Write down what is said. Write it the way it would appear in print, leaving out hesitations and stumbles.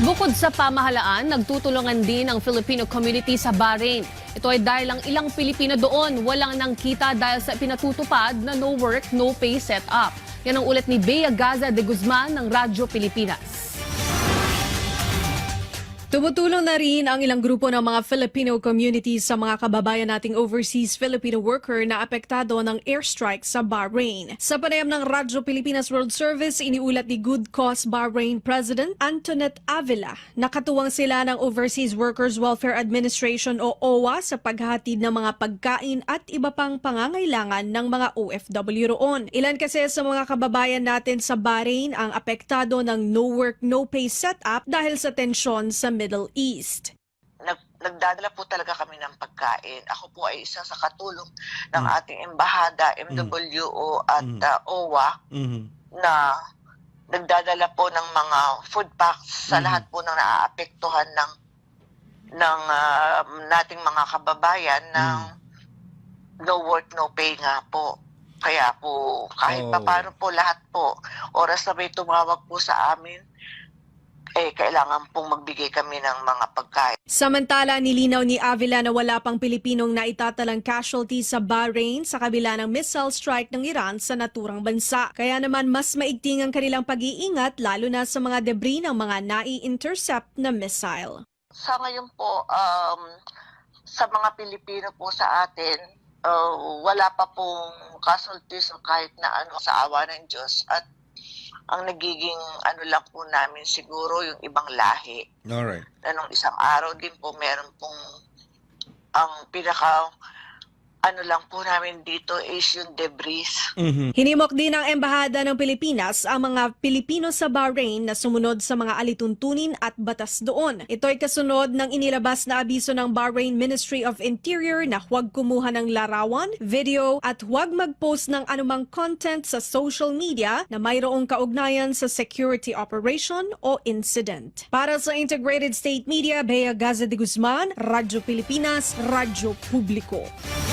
Bukod sa pamahalaan, nagtutulungan din ang Filipino community sa Bahrain. Ito ay dahil ang ilang Pilipino doon walang nangkita dahil sa pinatutupad na no work, no pay setup. Yan ang ulat ni Bea Gaza de Guzman ng Radyo Pilipinas. Tumutulong na rin ang ilang grupo ng mga Filipino communities sa mga kababayan nating overseas Filipino worker na apektado ng airstrike sa Bahrain. Sa panayam ng Radyo Pilipinas World Service, iniulat ni Good Cause Bahrain President Antoinette Avila na katuwang sila ng Overseas Workers Welfare Administration o OWA sa paghahatid ng mga pagkain at iba pang pangangailangan ng mga OFW roon. Ilan kasi sa mga kababayan natin sa Bahrain ang apektado ng no work, no pay setup dahil sa tensyon sa Middle East. Nagdadala po talaga kami ng pagkain. Ako po ay isa sa katulong ng ating embahada, MWO at OWA na nagdadala po ng mga food packs sa lahat po ng naaapektuhan ng nating mga kababayan ng no work, no pay nga po. Kaya po kahit paano po lahat po, oras na may tumawag po sa amin, kailangan pong magbigay kami ng mga pagkain. Samantala, nilinaw ni Avila na wala pang Pilipinong naitatalang casualty sa Bahrain sa kabila ng missile strike ng Iran sa naturang bansa. Kaya naman mas maigting ang kanilang pag-iingat lalo na sa mga debris ng mga nai-intercept na missile. Sa ngayon po, sa mga Pilipino po sa atin, wala pa pong casualties o kahit na ano sa awa ng Diyos. At ang nagiging lang po namin siguro yung ibang lahi. Alright. Na nung isang araw din po meron pong ang pinaka lang po namin dito is yung debris. Hinimok din ng Embahada ng Pilipinas ang mga Pilipino sa Bahrain na sumunod sa mga alituntunin at batas doon. Ito ay kasunod ng inilabas na abiso ng Bahrain Ministry of Interior na huwag kumuha ng larawan, video at huwag mag-post ng anumang content sa social media na mayroong kaugnayan sa security operation o incident. Para sa Integrated State Media, Bea Gaza de Guzman, Radyo Pilipinas, Radyo Publiko.